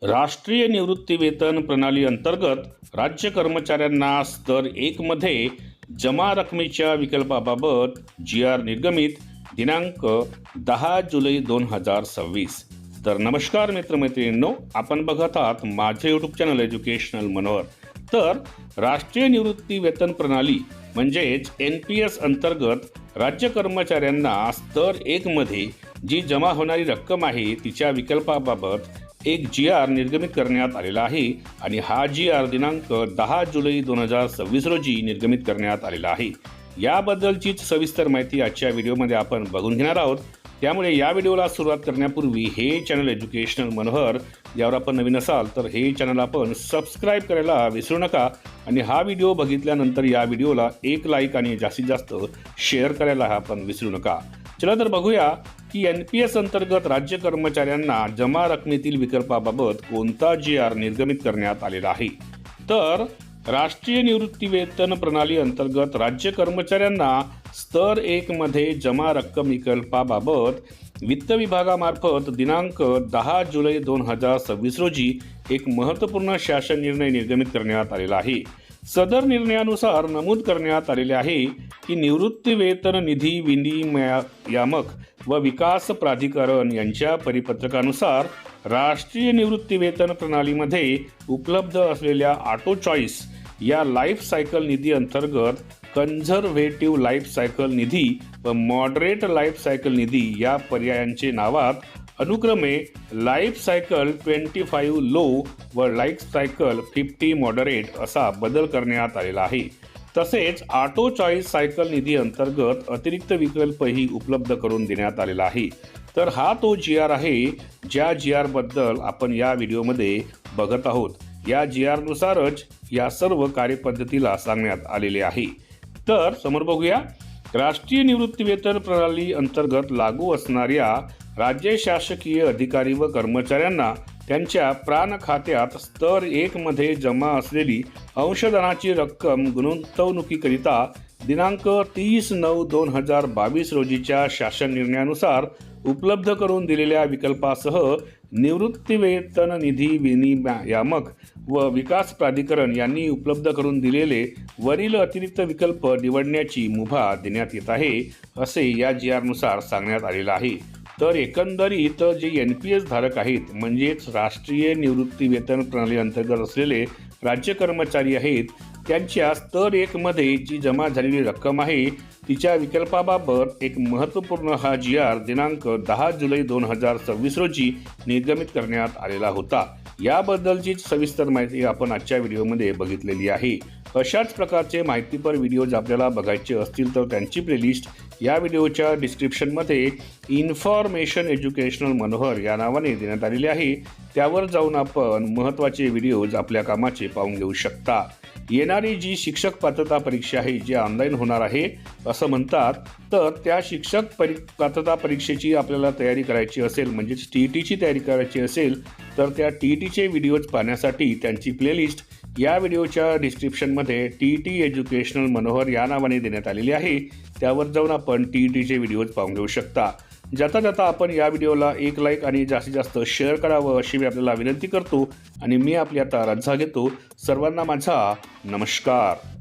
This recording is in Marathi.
राष्ट्रीय निवृत्ती वेतन प्रणाली अंतर्गत राज्य कर्मचाऱ्यांना स्तर 1 मध्ये जमा रकमेच्या विकल्पाबाबत जी.आर. निर्गमित दिनांक 10 जुलै 2026. तर नमस्कार मित्रमैत्रिणींनो, आपण बघत आहात माझे यूट्यूब चॅनल एज्युकेशनल मनोहर. तर राष्ट्रीय निवृत्ती वेतन प्रणाली म्हणजेच NPS अंतर्गत राज्य कर्मचाऱ्यांना स्तर 1 मध्ये जी जमा होणारी रक्कम आहे तिच्या विकल्पाबाबत एक जी.आर. निर्गमित करण्यात आलेला आहे आणि हा जी.आर. दिनांक 10 जुलै 2026 रोजी निर्गमित करण्यात आलेला आहे. याबद्दलचीच सविस्तर माहिती आजच्या व्हिडिओमध्ये आपण बघून घेणार आहोत. त्यामुळे या व्हिडिओला सुरुवात करण्यापूर्वी हे चॅनल एज्युकेशनल मनोहर यावर आपण नवीन असाल तर हे चॅनल आपण सबस्क्राईब करायला विसरू नका आणि हा व्हिडिओ बघितल्यानंतर या व्हिडिओला एक लाईक आणि जास्तीत जास्त शेअर करायला आपण विसरू नका. चला तर बघूया की NPS अंतर्गत राज्य कर्मचाऱ्यांना जमा रकमेतील विकल्पाबाबत कोणता जी.आर. निर्गमित करण्यात आलेला आहे. तर राष्ट्रीय निवृत्ती वेतन प्रणाली अंतर्गत राज्य कर्मचाऱ्यांना स्तर 1 मध्ये जमा रक्कम विकल्पाबाबत वित्त विभागामार्फत दिनांक 10 जुलै 2026 रोजी एक महत्त्वपूर्ण शासन निर्णय निर्गमित करण्यात आलेला आहे. सदर निर्णयानुसार नमूद करण्यात आलेले आहे की निवृत्ती वेतन निधी विनियामक व विकास प्राधिकरण यांच्या परिपत्रकानुसार राष्ट्रीय निवृत्ती वेतन प्रणालीमध्ये उपलब्ध असलेल्या ऑटो चॉईस या लाईफ सायकल निधी अंतर्गत कन्झर्व्हेटिव्ह लाईफ सायकल निधी व मॉडरेट लाईफ सायकल निधी या पर्यायांचे नावात अनुक्रमे लाईफ सायकल 25 लो व लाईफ सायकल 50 मॉडरेट असा बदल करण्यात आलेला आहे. तसेच ऑटो चॉईस सायकल निधी अंतर्गत अतिरिक्त विकल्पही उपलब्ध करून देण्यात आलेला आहे. तर हा तो जी.आर. आहे ज्या जी.आर. बद्दल आपण या व्हिडिओमध्ये बघत आहोत. या जी.आर. नुसारच या सर्व कार्यपद्धतीला सांगण्यात आलेले आहे. तर समोर बघूया. राष्ट्रीय निवृत्ती वेतन प्रणाली अंतर्गत लागू असणाऱ्या राज्य शासकीय अधिकारी व कर्मचाऱ्यांना त्यांच्या प्राण खात्यात स्तर 1 मध्ये जमा असलेली अंशदानाची रक्कम गुंतवणुकीकरिता दिनांक 30/9/2022 रोजीच्या शासन निर्णयानुसार उपलब्ध करून दिलेल्या विकल्पासह निवृत्ती वेतन निधी विनियामक व विकास प्राधिकरण यांनी उपलब्ध करून दिलेले वरील अतिरिक्त विकल्प निवडण्याची मुभा देण्यात येत आहे, असे या जी.आर. नुसार सांगण्यात आलेलं आहे. तर एकंदरीत जे NPS धारक आहेत म्हणजेच राष्ट्रीय निवृत्ती वेतन प्रणाली अंतर्गत असलेले राज्य कर्मचारी आहेत त्यांच्या स्तर 1 मध्ये जी जमा झालेली रक्कम आहे तिच्या विकल्पाबाबत एक महत्त्वपूर्ण हा जी.आर. दिनांक 10 जुलै 2026 रोजी निर्गमित करण्यात आलेला होता. याबद्दलचीच सविस्तर माहिती आपण आजच्या व्हिडिओमध्ये बघितलेली आहे. अशाच प्रकारचे माहितीपर व्हिडिओज आपल्याला बघायचे असतील तर त्यांची प्लेलिस्ट या व्हिडिओच्या डिस्क्रिप्शनमध्ये इन्फॉर्मेशन एज्युकेशनल मनोहर या नावाने देण्यात आलेली आहे. त्यावर जाऊन आपण महत्त्वाचे व्हिडिओज आपल्या कामाचे पाहून घेऊ शकता. येणारी जी शिक्षक पात्रता परीक्षा आहे जी ऑनलाईन होणार आहे असं म्हणतात, तर त्या शिक्षक पात्रता परीक्षेची आपल्याला तयारी करायची असेल म्हणजेच TETची तयारी करायची असेल तर त्या TETचे व्हिडिओज पाहण्यासाठी त्यांची प्लेलिस्ट या व्हिडिओच्या डिस्क्रिप्शनमध्ये TET एज्युकेशनल मनोहर या नावाने देण्यात आलेली आहे. त्यावर जाऊन आपण TETचे व्हिडिओज पाहून घेऊ शकता. जाता जाता आपण या व्हिडिओला एक लाईक आणि जास्तीत जास्त शेअर करावं अशी मी आपल्याला विनंती करतो आणि मी आपली आता रजा घेतो. सर्वांना माझा नमस्कार.